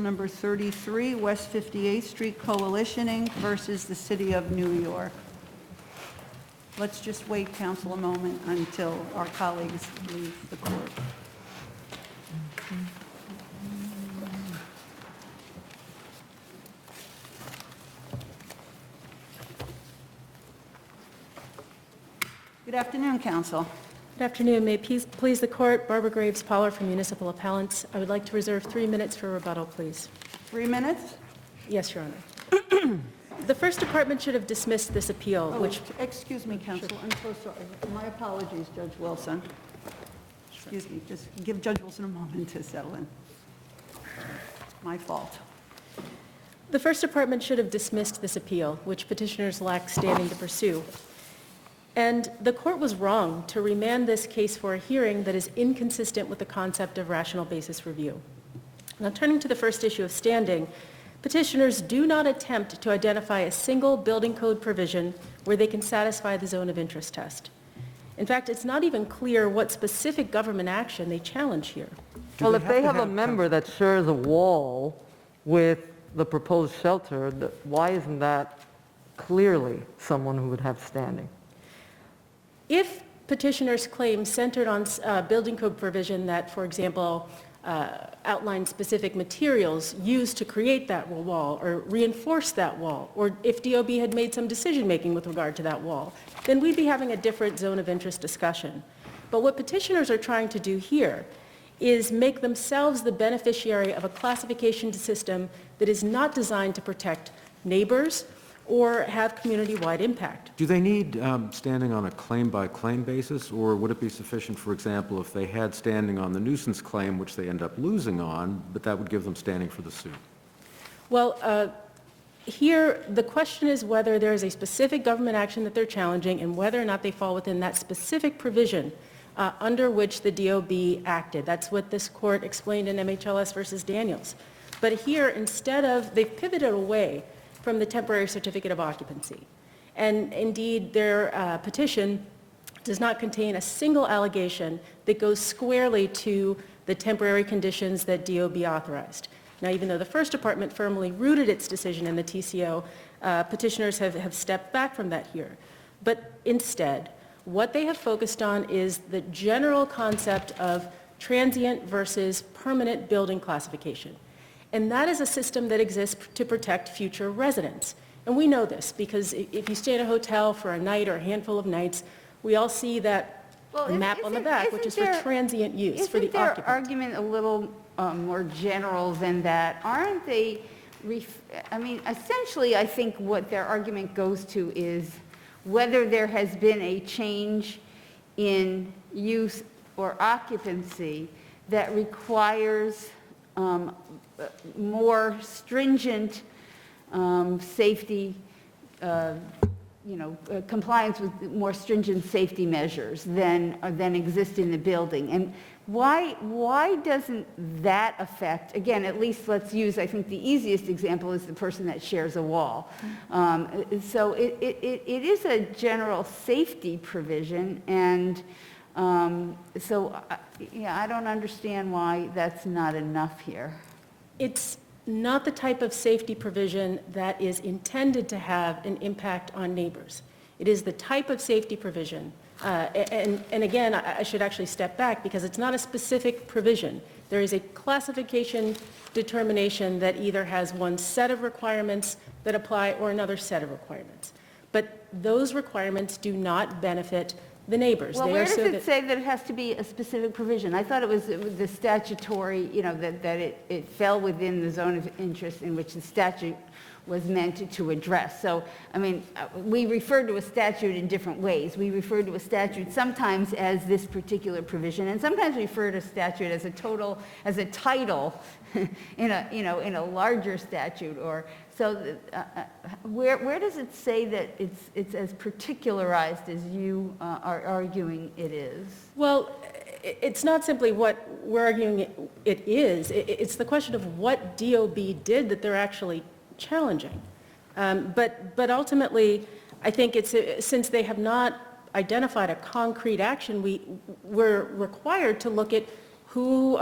number 33, West 58th Street Coalition, Inc. versus the City of New York. Let's just wait, counsel, a moment until our colleagues leave the court. Good afternoon, counsel. Good afternoon. May it please the court, Barbara Graves Poller from Municipal Appellants. I would like to reserve 3 minutes for rebuttal, please. 3 minutes? Yes, Your Honor. The First Department should have dismissed this appeal, which... Excuse me, counsel. I'm so sorry. My apologies, Judge Wilson. Excuse me. Just give Judge Wilson a moment to settle in. My fault. The First Department should have dismissed this appeal, which petitioners lack standing to pursue. And the court was wrong to remand this case for a hearing that is inconsistent with the concept of rational basis review. Now, turning to the first issue of standing, petitioners do not attempt to identify a single building code provision where they can satisfy the zone of interest test. In fact, it's not even clear what specific government action they challenge here. Well, if they have a member that shares a wall with the proposed shelter, why isn't that clearly someone who would have standing? If petitioners' claims centered on building code provision that, for example, outlines specific materials used to create that wall or reinforce that wall, or if DOB had made some decision-making with regard to that wall, then we'd be having a different zone of interest discussion. But what petitioners are trying to do here is make themselves the beneficiary of a classification system that is not designed to protect neighbors or have community-wide impact. Do they need standing on a claim-by-claim basis, or would it be sufficient, for example, if they had standing on the nuisance claim, which they end up losing on, but that would give them standing for the suit? Well, here the question is whether there is a specific government action that they're challenging and whether or not they fall within that specific provision under which the DOB acted. That's what this court explained in MHLS versus Daniels. But here, instead of, they've pivoted away from the temporary certificate of occupancy. And indeed, their petition does not contain a single allegation that goes squarely to the temporary conditions that DOB authorized. Now, even though the First Department firmly rooted its decision in the TCO, petitioners have stepped back from that here. But instead, what they have focused on is the general concept of transient versus permanent building classification. And that is a system that exists to protect future residents. And we know this because if you stay in a hotel for a night or a handful of nights, we all see that map on the back, which is for transient use for the occupant. Isn't their argument a little more general than that? Aren't they, essentially I think what their argument goes to is whether there has been a change in use or occupancy that requires more stringent safety, compliance with more stringent safety measures than exist in the building. And why doesn't that affect, again, at least let's use, I think the easiest example is the person that shares a wall. So it is a general safety provision, and I don't understand why that's not enough here. It's not the type of safety provision that is intended to have an impact on neighbors. It is the type of safety provision, and again, I should actually step back because it's not a specific provision. There is a classification determination that either has one set of requirements that apply or another set of requirements. But those requirements do not benefit the neighbors. Well, where does it say that it has to be a specific provision? I thought it was the statutory, that it fell within the zone of interest in which the statute was meant to address. So, we refer to a statute in different ways. We refer to a statute sometimes as this particular provision, and sometimes we refer to a statute as a title in a larger statute. Or so, where does it say that it's as particularized as you are arguing it is? Well, it's not simply what we're arguing it is. It's the question of what DOB did that they're actually challenging. But ultimately, I think it's since they have not identified a concrete action, we're required to look at who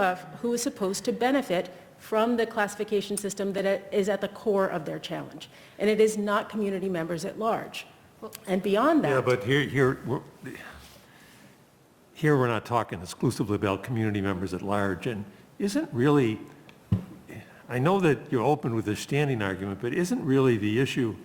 is supposed to benefit from the classification system that is at the core of their challenge. And it is not community members at large. And beyond that. Yeah, but here we're not talking exclusively about community members at large, and isn't really, I know that you're open with the standing argument, but isn't really the issue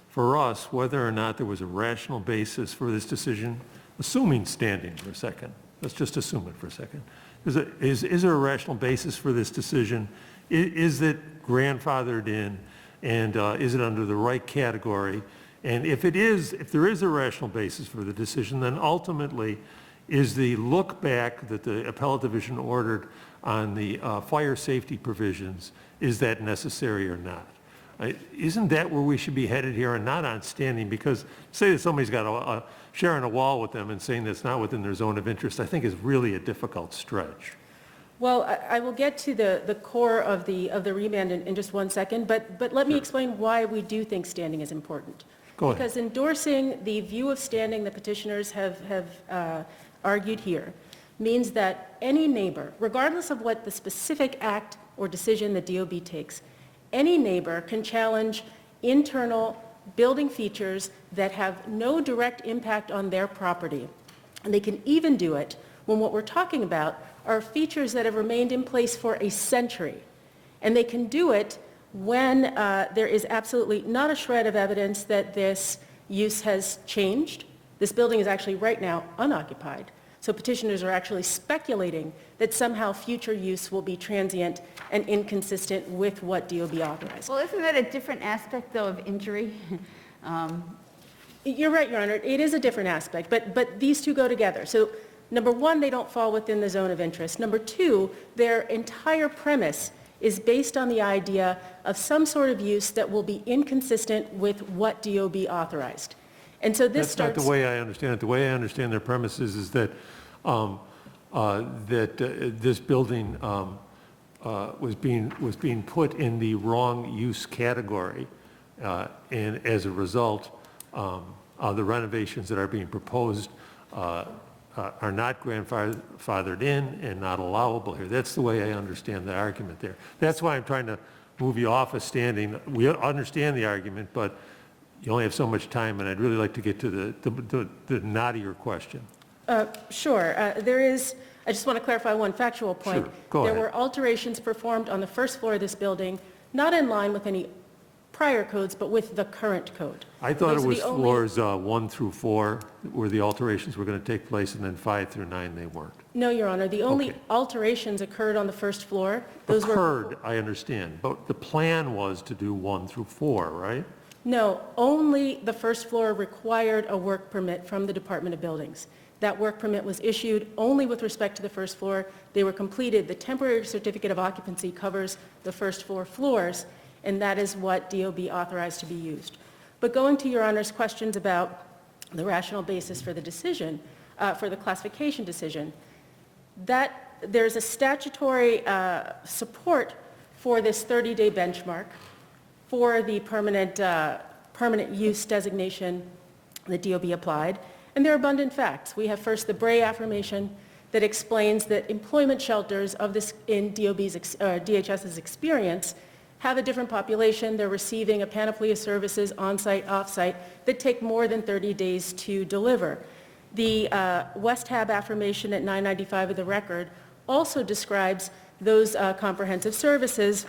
for us whether or not there was a rational basis for this decision, assuming standing for a second. Let's just assume it for a second. Is there a rational basis for this decision? Is it grandfathered in, and is it under the right category? And if there is a rational basis for the decision, then ultimately, is the look back that the appellate division ordered on the fire safety provisions, is that necessary or not? Isn't that where we should be headed here, and not on standing? Because say that somebody's got sharing a wall with them and saying that's not within their zone of interest, I think is really a difficult stretch. Well, I will get to the core of the remand in just one second, but let me explain why we do think standing is important. Go ahead. Because endorsing the view of standing that petitioners have argued here means that any neighbor, regardless of what the specific act or decision the DOB takes, any neighbor can challenge internal building features that have no direct impact on their property. And they can even do it when what we're talking about are features that have remained in place for a century. And they can do it when there is absolutely not a shred of evidence that this use has changed. This building is actually right now unoccupied. So petitioners are actually speculating that somehow future use will be transient and inconsistent with what DOB authorized. Well, isn't that a different aspect, though, of injury? You're right, Your Honor. It is a different aspect, but these two go together. So number one, they don't fall within the zone of interest. Number two, their entire premise is based on the idea of some sort of use that will be inconsistent with what DOB authorized. And so this That's not the way I understand it. The way I understand their premises is that this building was being put in the wrong use category, and as a result, the renovations that are being proposed are not grandfathered in and not allowable here. That's the way I understand the argument there. That's why I'm trying to move you off of standing. We understand the argument, but you only have so much time, and I'd really like to get to the knottier question. Sure. I just want to clarify one factual point. Sure. Go There ahead. were alterations performed on the first floor of this building, not in line with any prior codes, but with the current code. I thought it Those are was the only- floors 1 through 4 where the alterations were going to take place, and then 5 through 9 they weren't. No, Your Honor. The only Okay. alterations occurred on the first floor. Those were Occurred, I understand, but the plan was to do 1 through 4, right? No, only the first floor required a work permit from the Department of Buildings. That work permit was issued only with respect to the first floor. They were completed. The temporary certificate of occupancy covers the first 4 floors, and that is what DOB authorized to be used. But going to Your Honor's questions about the rational basis for the decision, for the classification decision, that there's a statutory support for this 30-day benchmark for the permanent use designation that DOB applied, and there are abundant facts. We have first the Bray affirmation that explains that employment shelters of this in DHS's experience have a different population. They're receiving a panoply of services on-site, off-site that take more than 30 days to deliver. The West Hab affirmation at 995 of the record also describes those comprehensive services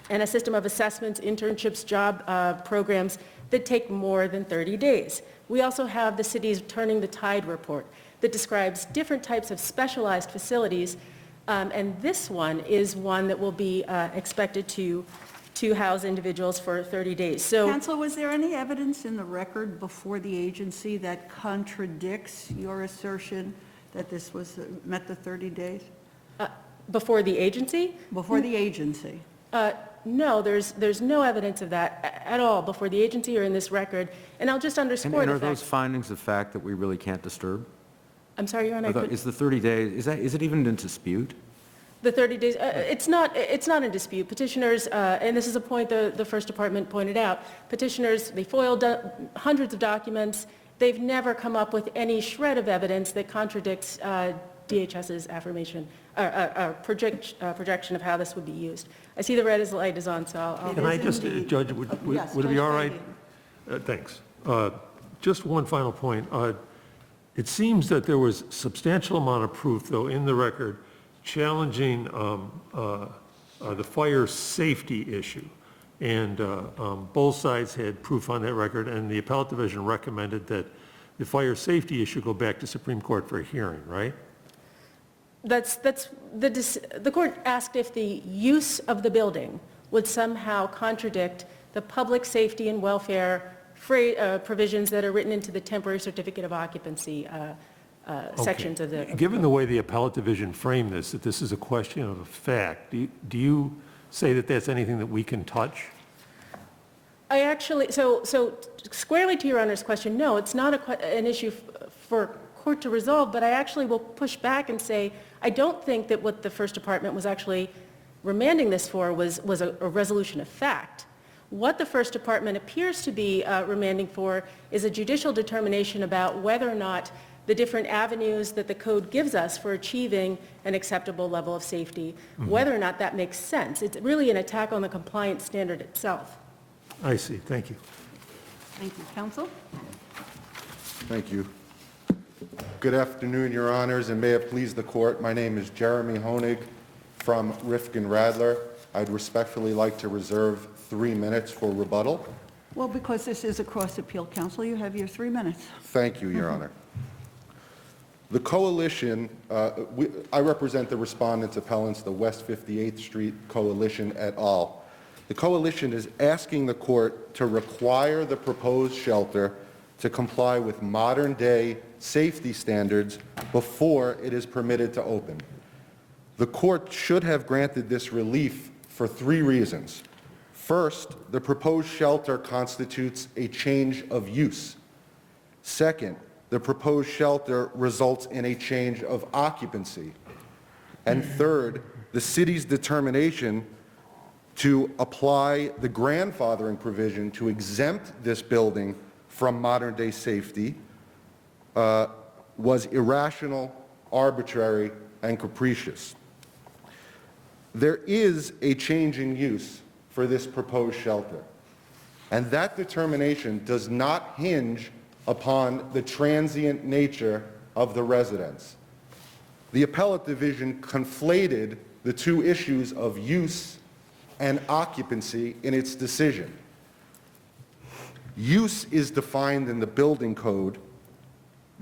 and a system of assessments, internships, job programs that take more than 30 days. We also have the city's Turning the Tide report that describes different types of specialized facilities, and this one is one that will be expected to house individuals for 30 days. So, Counselor, was there any evidence in the record before the agency that contradicts your assertion that this met the 30 days? before the agency? Before the agency? No, there's no evidence of that at all before the agency or in this record. And I'll just underscore And the are those fact. findings of fact that we really can't disturb? I'm sorry, Your Honor, I couldn't- Is the 30 days, is it even in dispute? the 30 days, it's not in dispute. Petitioners, and this is a point the First Department pointed out, petitioners, they foiled hundreds of documents. They've never come up with any shred of evidence that contradicts DHS's affirmation, projection of how this would be used. I see the red light is on, so I'll. Can I is just, indeed. Judge, Yes, would it be Judge all right? Fabian. Thanks. Just one final point. It seems that there was substantial amount of proof, though, in the record challenging the fire safety issue. And both sides had proof on that record, and the appellate division recommended that the fire safety issue go back to Supreme Court for a hearing, right? The court asked if the use of the building would somehow contradict the public safety and welfare provisions that are written into the temporary certificate of occupancy sections of the. Given the way the appellate division framed this, that this is a question of fact, do you say that that's anything that we can touch? I actually, so squarely to Your Honor's question, no, it's not an issue for court to resolve, but I actually will push back and say, I don't think that what the First Department was actually remanding this for was a resolution of fact. What the First Department appears to be remanding for is a judicial determination about whether or not the different avenues that the code gives us for achieving an acceptable level of safety, whether or not that makes sense. It's really an attack on the compliance standard itself. I see. Thank you. Thank you. Counsel? Thank you. Good afternoon, Your Honors, and may it please the Court. My name is Jeremy Honig from Rifkin Radler. I'd respectfully like to reserve 3 minutes for rebuttal. Well, because this is a cross-appeal, counsel, you have your 3 minutes. Thank you, Your Honor. The coalition, I represent the respondents' appellants, the West 58th Street Coalition et al. The coalition is asking the court to require the proposed shelter to comply with modern-day safety standards before it is permitted to open. The court should have granted this relief for 3 reasons. First, the proposed shelter constitutes a change of use. Second, the proposed shelter results in a change of occupancy. And third, the city's determination to apply the grandfathering provision to exempt this building from modern-day safety was irrational, arbitrary, and capricious. There is a change in use for this proposed shelter, and that determination does not hinge upon the transient nature of the residents. The appellate division conflated the 2 issues of use and occupancy in its decision. Use is defined in the building code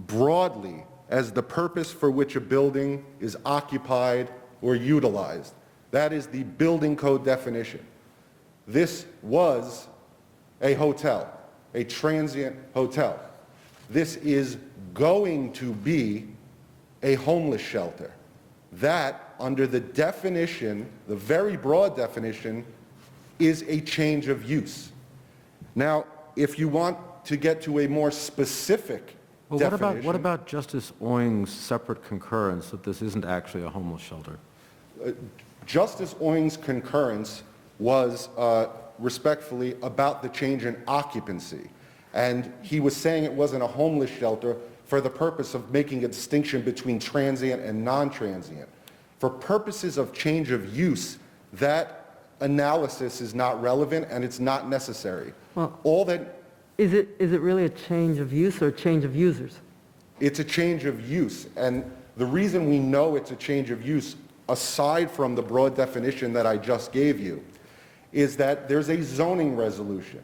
broadly as the purpose for which a building is occupied or utilized. That is the building code definition. This was a hotel, a transient hotel. This is going to be a homeless shelter. That, under the definition, the very broad definition, is a change of use. Now, if you want to get to a more specific Well, definition... what about Justice Oing's separate concurrence that this isn't actually a homeless shelter? Justice Oing's concurrence was respectfully about the change in occupancy. And he was saying it wasn't a homeless shelter for the purpose of making a distinction between transient and non-transient. For purposes of change of use, that analysis is not relevant and it's not necessary. Well, All that is it really a change of use or a change of users? it's a change of use. And the reason we know it's a change of use, aside from the broad definition that I just gave you, is that there's a zoning resolution.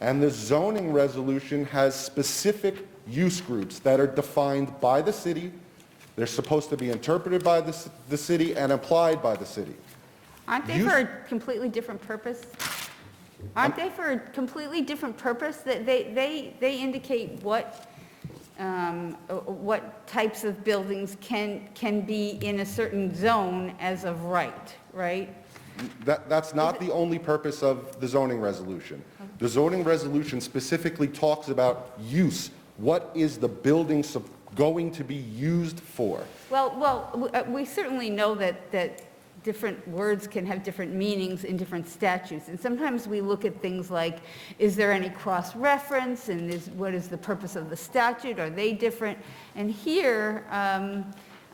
And the zoning resolution has specific use groups that are defined by the city. They're supposed to be interpreted by the city and applied by the city. Aren't they for a completely different purpose? Aren't they for a completely different purpose? They indicate what types of buildings can be in a certain zone as of right? That's not the only purpose of the zoning resolution. The zoning resolution specifically talks about use. What is the building going to be used for? Well, we certainly know that different words can have different meanings in different statutes. And sometimes we look at things like, is there any cross-reference? And what is the purpose of the statute? Are they different? And here,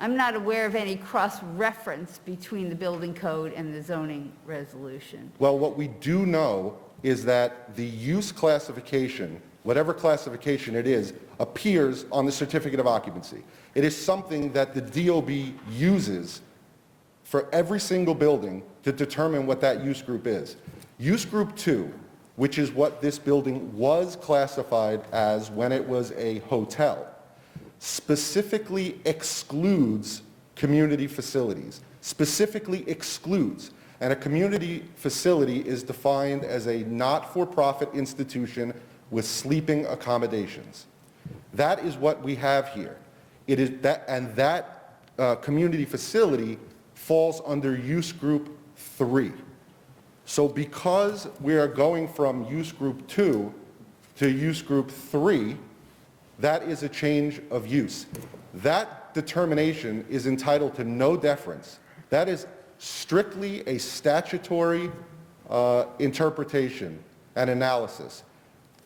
I'm not aware of any cross-reference between the building code and the zoning resolution. Well, what we do know is that the use classification, whatever classification it is, appears on the certificate of occupancy. It is something that the DOB uses for every single building to determine what that use group is. Use group 2, which is what this building was classified as when it was a hotel, specifically excludes community facilities, specifically excludes. And a community facility is defined as a not-for-profit institution with sleeping accommodations. That is what we have here. It is that, and that community facility falls under use group 3. So because we are going from use group 2 to use group 3, that is a change of use. That determination is entitled to no deference. That is strictly a statutory interpretation and analysis.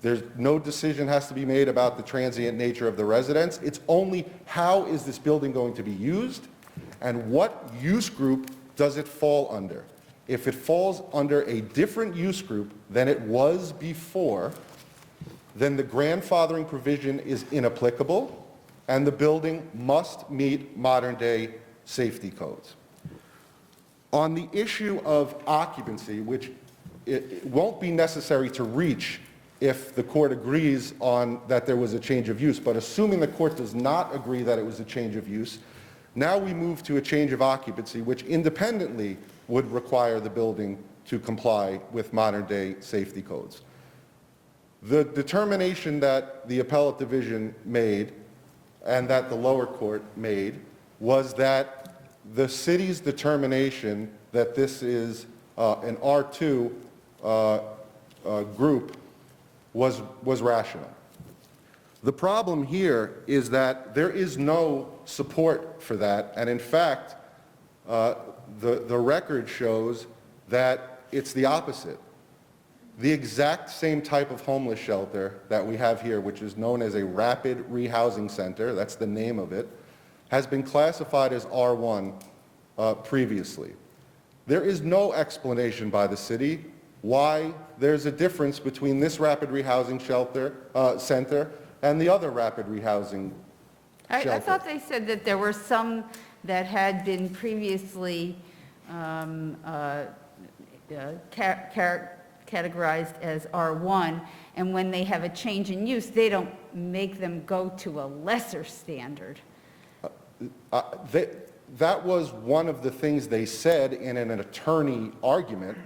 There's no decision has to be made about the transient nature of the residence. It's only how is this building going to be used and what use group does it fall under. If it falls under a different use group than it was before, then the grandfathering provision is inapplicable and the building must meet modern-day safety codes. On the issue of occupancy, which it won't be necessary to reach if the court agrees on that there was a change of use, but assuming the court does not agree that it was a change of use, now we move to a change of occupancy, which independently would require the building to comply with modern-day safety codes. The determination that the appellate division made and that the lower court made was that the city's determination that this is an R2 group was rational. The problem here is that there is no support for that, and in fact, the record shows that it's the opposite. The exact same type of homeless shelter that we have here, which is known as a rapid rehousing center, that's the name of it, has been classified as R1 previously. There is no explanation by the city why there's a difference between this rapid rehousing center and the other rapid rehousing shelter. I thought they said that there were some that had been previously categorized as R1, and when they have a change in use, they don't make them go to a lesser standard. That was one of the things they said in an attorney argument.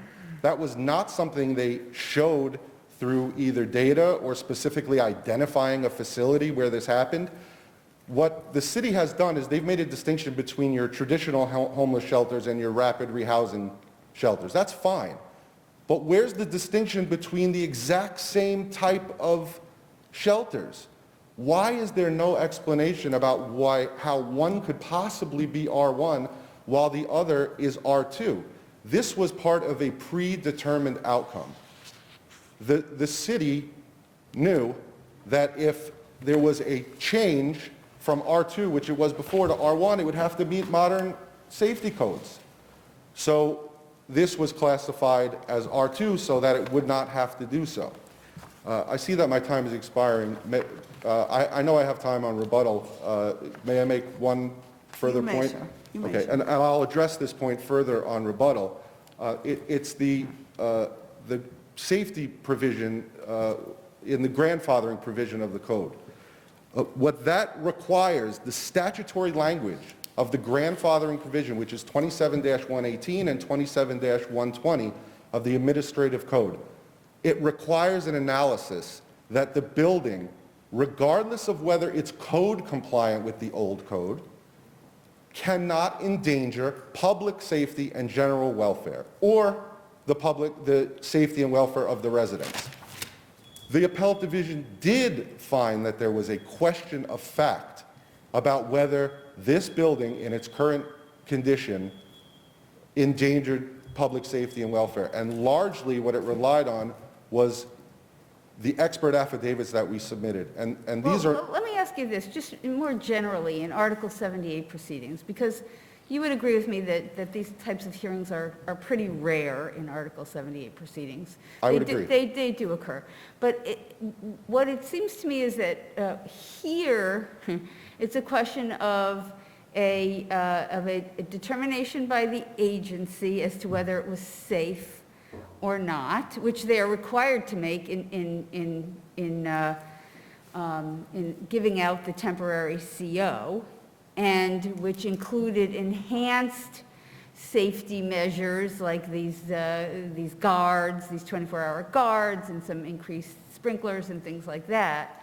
That was not something they showed through either data or specifically identifying a facility where this happened. What the city has done is they've made a distinction between your traditional homeless shelters and your rapid rehousing shelters. That's fine. But where's the distinction between the exact same type of shelters? Why is there no explanation about how one could possibly be R1 while the other is R2? This was part of a predetermined outcome. The city knew that if there was a change from R2, which it was before, to R1, it would have to meet modern safety codes. So this was classified as R2 so that it would not have to do so. I see that my time is expiring. I know I have time on rebuttal. May I make one further You may, point? sir. You may, Okay, sir. and I'll address this point further on rebuttal. It's the safety provision in the grandfathering provision of the code. What that requires, the statutory language of the grandfathering provision, which is 27-118 and 27-120 of the administrative code, it requires an analysis that the building, regardless of whether it's code compliant with the old code, cannot endanger public safety and general welfare, or the safety and welfare of the residents. The appellate division did find that there was a question of fact about whether this building in its current condition endangered public safety and welfare, and largely what it relied on was the expert affidavits that we submitted. And these Well, are, let me ask you this, just more generally in Article 78 proceedings, because you would agree with me that these types of hearings are pretty rare in Article 78 proceedings. I would They do- agree. They do occur. But what it seems to me is that here, it's a question of a determination by the agency as to whether it was safe or not, which they are required to make in giving out the temporary CO, and which included enhanced safety measures like these guards, these 24-hour guards, and some increased sprinklers and things like that,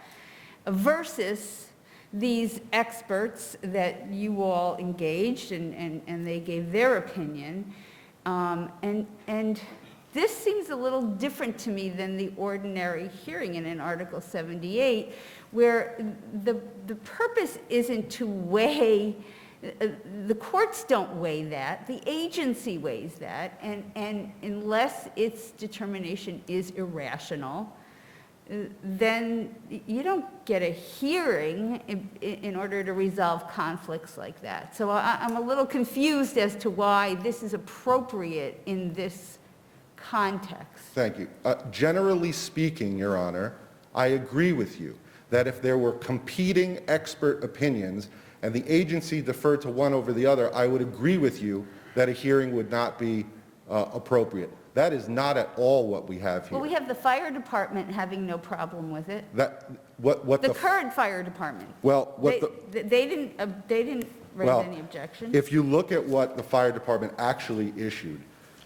versus these experts that you all engaged, and they gave their opinion. And this seems a little different to me than the ordinary hearing in an Article 78, where the purpose isn't to weigh, the courts don't weigh that, the agency weighs that, and unless its determination is irrational, then you don't get a hearing in order to resolve conflicts like that. So I'm a little confused as to why this is appropriate in this context. thank you. Generally speaking, Your Honor, I agree with you that if there were competing expert opinions and the agency deferred to one over the other, I would agree with you that a hearing would not be appropriate. That is not at all what we have here. Well, we have the fire department having no problem with it. What The current fire department. Well, what They didn't raise Well, any objection. If you look at what the fire department actually issued,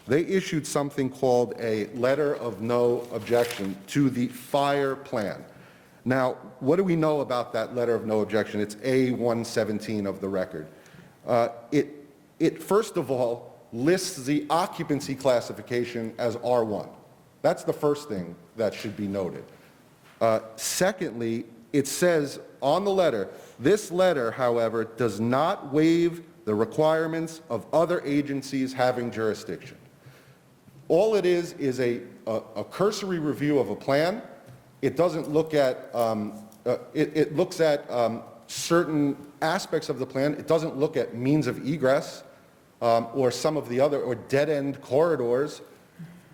they issued something called a letter of no objection to the fire plan. Now, what do we know about that letter of no objection? It's A117 of the record. It first of all lists the occupancy classification as R1. That's the first thing that should be noted. Secondly, it says on the letter, this letter, however, does not waive the requirements of other agencies having jurisdiction. All it is a cursory review of a plan. It doesn't look at, it looks at certain aspects of the plan. It doesn't look at means of egress or some of the other, or dead-end corridors.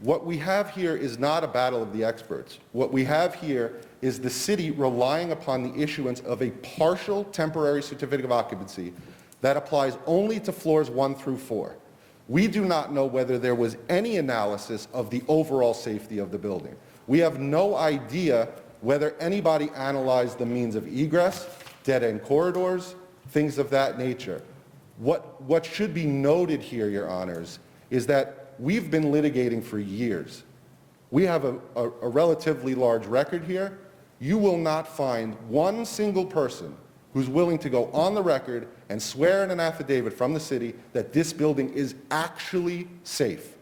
What we have here is not a battle of the experts. What we have here is the city relying upon the issuance of a partial temporary certificate of occupancy that applies only to floors 1 through 4. We do not know whether there was any analysis of the overall safety of the building. We have no idea whether anybody analyzed the means of egress, dead-end corridors, things of that nature. What should be noted here, Your Honors, is that we've been litigating for years. We have a relatively large record here. You will not find one single person who's willing to go on the record and swear in an affidavit from the city that this building is actually safe.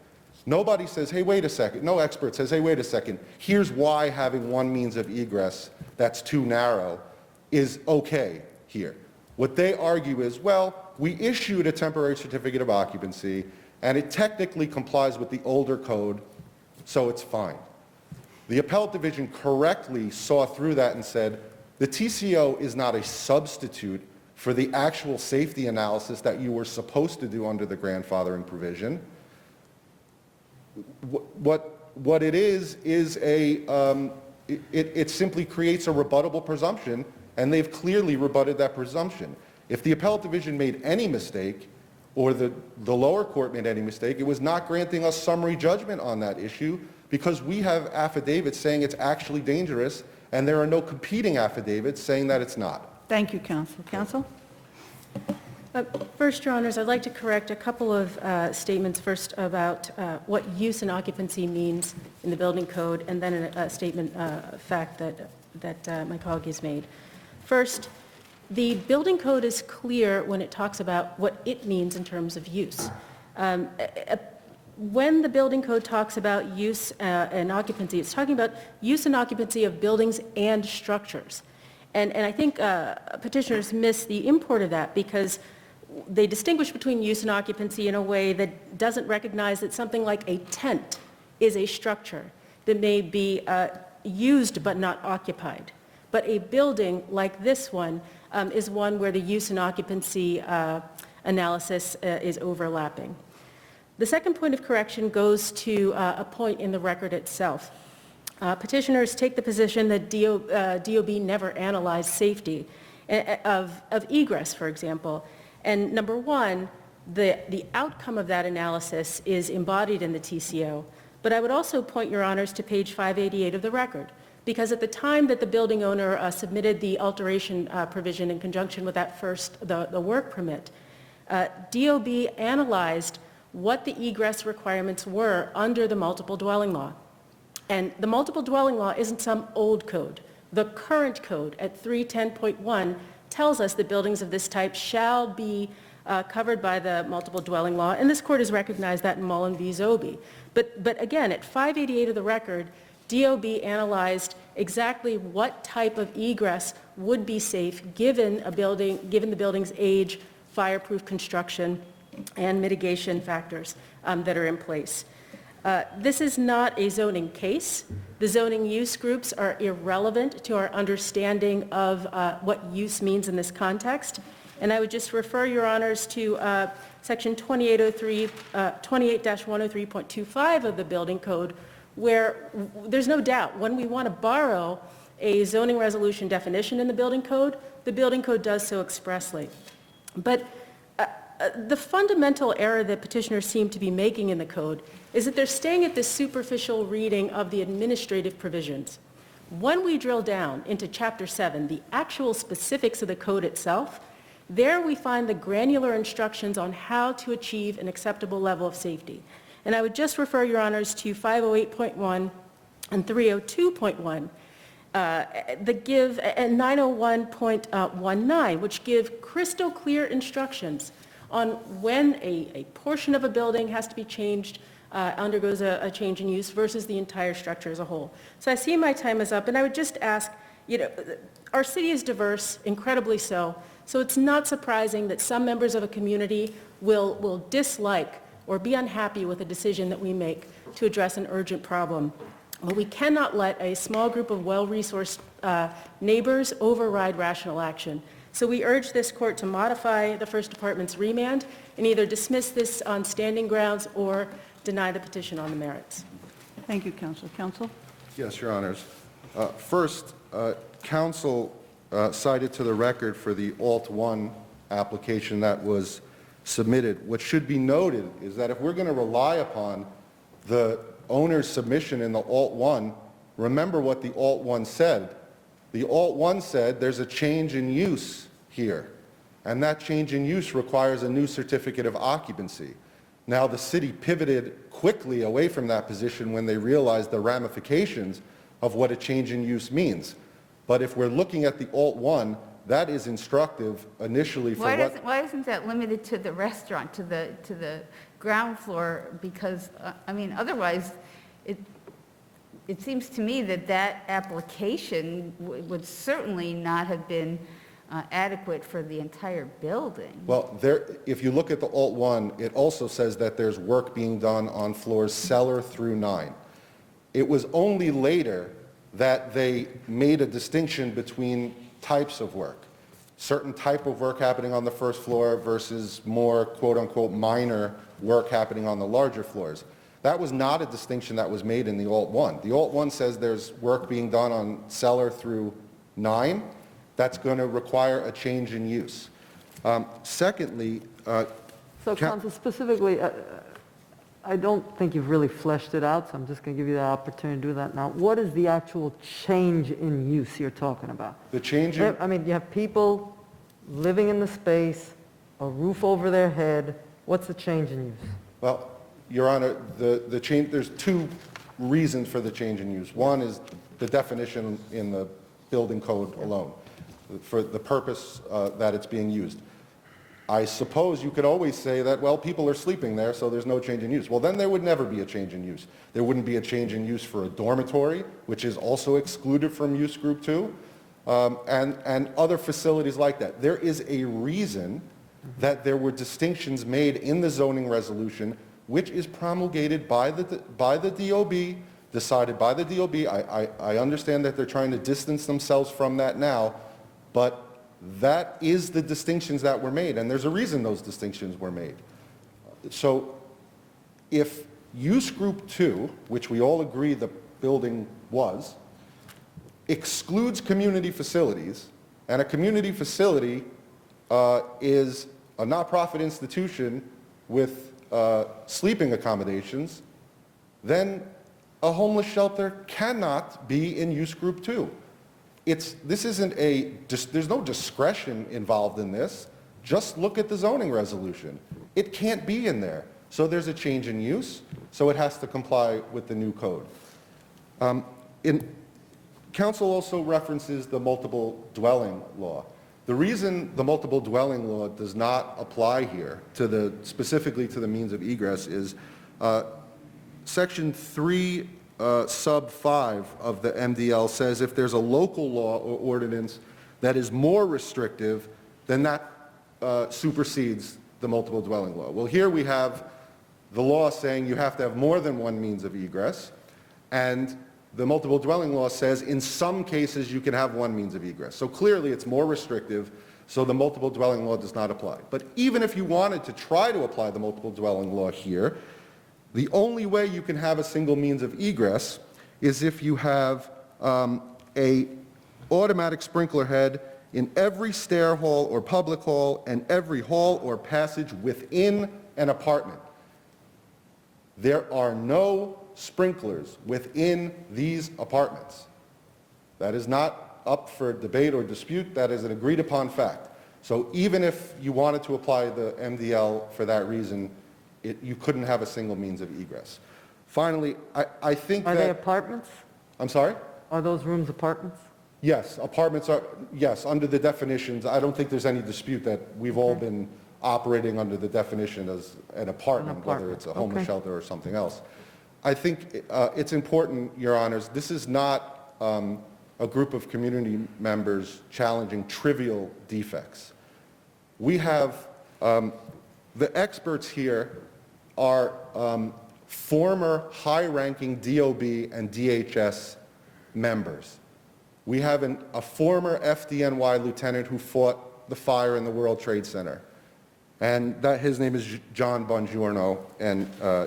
Nobody says, hey, wait a second. No expert says, hey, wait a second. Here's why having one means of egress that's too narrow is okay here. What they argue is, well, we issued a temporary certificate of occupancy, and it technically complies with the older code, so it's fine. The appellate division correctly saw through that and said, the TCO is not a substitute for the actual safety analysis that you were supposed to do under the grandfathering provision. What it is it simply creates a rebuttable presumption, and they've clearly rebutted that presumption. If the appellate division made any mistake, or the lower court made any mistake, it was not granting us summary judgment on that issue, because we have affidavits saying it's actually dangerous, and there are no competing affidavits saying that it's not. Thank you, counsel. Counsel? First, Your Honors, I'd like to correct a couple of statements first about what use and occupancy means in the building code, and then a statement fact that my colleague has made. First, the building code is clear when it talks about what it means in terms of use. When the building code talks about use and occupancy, it's talking about use and occupancy of buildings and structures. And I think petitioners miss the import of that, because they distinguish between use and occupancy in a way that doesn't recognize that something like a tent is a structure that may be used but not occupied. But a building like this one is one where the use and occupancy analysis is overlapping. The second point of correction goes to a point in the record itself. Petitioners take the position that DOB never analyzed safety of egress, for example. And number one, the outcome of that analysis is embodied in the TCO. But I would also point your honors to page 588 of the record, because at the time that the building owner submitted the alteration provision in conjunction with that the work permit, DOB analyzed what the egress requirements were under the multiple dwelling law. And the multiple dwelling law isn't some old code. The current code at 310.1 tells us that buildings of this type shall be covered by the multiple dwelling law, and this court has recognized that in Mullen v. Zobey. But again, at 588 of the record, DOB analyzed exactly what type of egress would be safe given the building's age, fireproof construction, and mitigation factors that are in place. This is not a zoning case. The zoning use groups are irrelevant to our understanding of what use means in this context. And I would just refer your honors to section 28-103.25 of the building code, where there's no doubt when we want to borrow a zoning resolution definition in the building code does so expressly. But the fundamental error that petitioners seem to be making in the code is that they're staying at this superficial reading of the administrative provisions. When we drill down into Chapter 7, the actual specifics of the code itself, there we find the granular instructions on how to achieve an acceptable level of safety. And I would just refer your honors to 508.1 and 302.1 that give, and 901.19, which give crystal clear instructions on when a portion of a building has to be changed, undergoes a change in use versus the entire structure as a whole. So I see my time is up, and I would just ask, our city is diverse, incredibly so it's not surprising that some members of a community will dislike or be unhappy with a decision that we make to address an urgent problem. But we cannot let a small group of well-resourced neighbors override rational action. So we urge this court to modify the First Department's remand and either dismiss this on standing grounds or deny the petition on the merits. Thank you, Counsel. Counsel? Yes, Your Honors. First, counsel cited to the record for the Alt 1 application that was submitted. What should be noted is that if we're going to rely upon the owner's submission in the Alt 1, remember what the Alt 1 said. The Alt 1 said there's a change in use here, and that change in use requires a new certificate of occupancy. Now, the city pivoted quickly away from that position when they realized the ramifications of what a change in use means. But if we're looking at the Alt 1, that is instructive initially for Why isn't that limited to the restaurant, to the ground floor? Because, otherwise, it seems to me that application would certainly not have been adequate for the entire building. Well, if you look at the Alt 1, it also says that there's work being done on floors cellar through 9. It was only later that they made a distinction between types of work. Certain type of work happening on the first floor versus more quote-unquote minor work happening on the larger floors. That was not a distinction that was made in the Alt 1. The Alt 1 says there's work being done on cellar through 9. That's going to require a change in use. Secondly, So, counsel, specifically, I don't think you've really fleshed it out, so I'm just going to give you the opportunity to do that now. What is the actual change in use you're talking about? the change in... You have people living in the space, a roof over their head. What's the change in use? Well, Your Honor, the change, there's two reasons for the change in use. One is the definition in the building code alone, for the purpose that it's being used. I suppose you could always say that, well, people are sleeping there, so there's no change in use. Well, then there would never be a change in use. There wouldn't be a change in use for a dormitory, which is also excluded from use group 2, and other facilities like that. There is a reason that there were distinctions made in the zoning resolution, which is promulgated by the DOB. The decided by the DOB. I understand that they're trying to distance themselves from that now, but that is the distinctions that were made, and there's a reason those distinctions were made. So if use group 2, which we all agree the building was, excludes community facilities, and a community facility is a nonprofit institution with sleeping accommodations, then a homeless shelter cannot be in use group 2. This isn't there's no discretion involved in this. Just look at the zoning resolution. It can't be in there. So there's a change in use, so it has to comply with the new code. Council also references the multiple dwelling law. The reason the multiple dwelling law does not apply here specifically to the means of egress is Section 3 sub 5 of the MDL says if there's a local law or ordinance that is more restrictive, then that supersedes the multiple dwelling law. Well, here we have the law saying you have to have more than one means of egress, and the multiple dwelling law says in some cases you can have one means of egress. So clearly it's more restrictive, so the multiple dwelling law does not apply. But even if you wanted to try to apply the multiple dwelling law here, the only way you can have a single means of egress is if you have a automatic sprinkler head in every stair hall or public hall and every hall or passage within an apartment. There are no sprinklers within these apartments. That is not up for debate or dispute. That is an agreed upon fact. So even if you wanted to apply the MDL for that reason, you couldn't have a single means of egress. Finally, I think Are that... they apartments? I'm sorry? Are those rooms apartments? Yes, apartments are, yes, under the definitions. I don't think there's any dispute that we've all been operating under the definition as an apartment, whether it's a homeless Okay. shelter or something else. I think it's important, Your Honors, this is not a group of community members challenging trivial defects. We have, the experts here are former high-ranking DOB and DHS members. We have a former FDNY lieutenant who fought the fire in the World Trade Center. And his name is John Bongiorno, and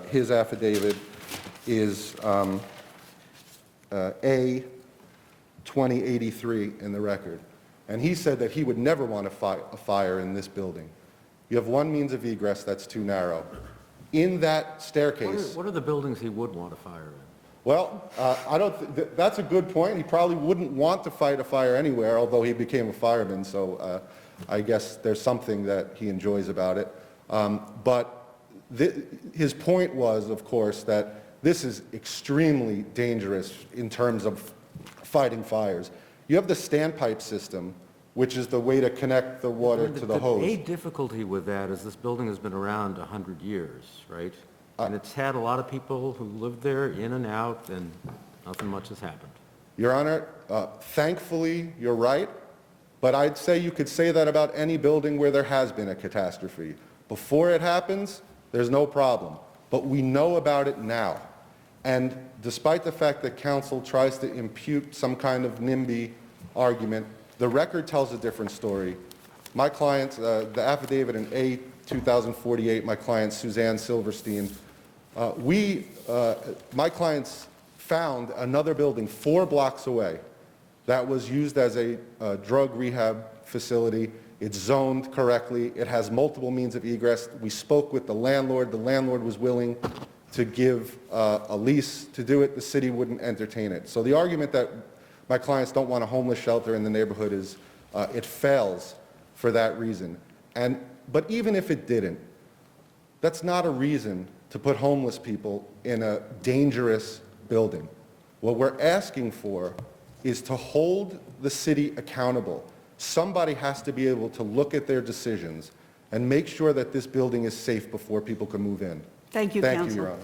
his affidavit is A2083 in the record. And he said that he would never want a fire in this building. You have one means of egress that's too narrow. In that staircase... What are the buildings he would want to fire in? Well, that's a good point. He probably wouldn't want to fight a fire anywhere, although he became a fireman, so I guess there's something that he enjoys about it. But his point was, of course, that this is extremely dangerous in terms of fighting fires. You have the standpipe system, which is the way to connect the water to the hose. A difficulty with that is this building has been around 100 years, right? And it's had a lot of people who lived there in and out, and nothing much has happened. Your Honor, thankfully, you're right, but I'd say you could say that about any building where there has been a catastrophe. Before it happens, there's no problem, but we know about it now. And despite the fact that counsel tries to impute some kind of NIMBY argument, the record tells a different story. My client, the affidavit in A2048, my client Suzanne Silverstein, my clients found another building 4 blocks away that was used as a drug rehab facility. It's zoned correctly. It has multiple means of egress. We spoke with the landlord. The landlord was willing to give a lease to do it. The city wouldn't entertain it. So the argument that my clients don't want a homeless shelter in the neighborhood is, it fails for that reason. But even if it didn't, that's not a reason to put homeless people in a dangerous building. What we're asking for is to hold the city accountable. Somebody has to be able to look at their decisions and make sure that this building is safe before people can move in. Thank you, Thank counsel. you, Your Honor.